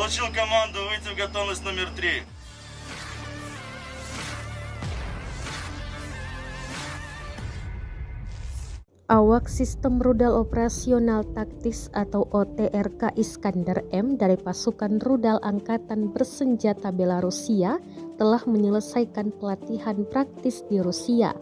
Получил команду выйти в готовность номер 3. Awak Sistem Rudal Operasional Taktis atau OTRK Iskander M dari pasukan rudal Angkatan Bersenjata Belarusia telah menyelesaikan pelatihan praktis di Rusia.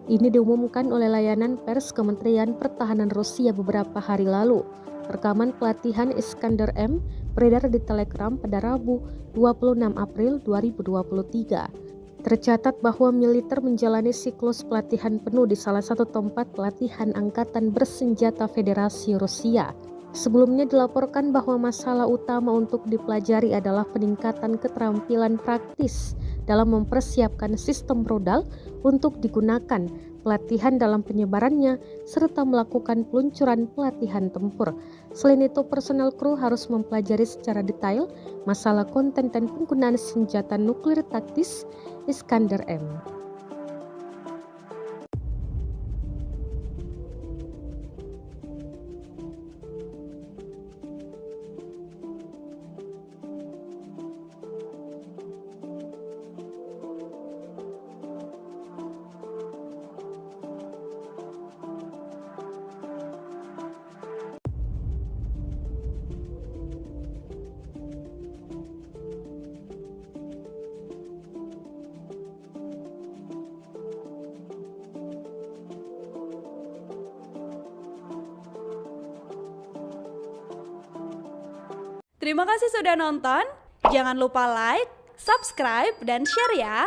Ini diumumkan oleh layanan pers Kementerian Pertahanan Rusia beberapa hari lalu. Rekaman pelatihan Iskander M beredar di Telegram pada Rabu 26 April 2023. Tercatat bahwa militer menjalani siklus pelatihan penuh di salah satu tempat pelatihan Angkatan Bersenjata Federasi Rusia. Sebelumnya dilaporkan bahwa masalah utama untuk dipelajari adalah peningkatan keterampilan praktis dalam mempersiapkan sistem rudal untuk digunakan, pelatihan dalam penyebarannya, serta melakukan peluncuran pelatihan tempur. Selain itu, personel kru harus mempelajari secara detail masalah konten dan penggunaan senjata nuklir taktis Iskander M. Terima kasih sudah nonton. Jangan lupa like, subscribe, dan share ya.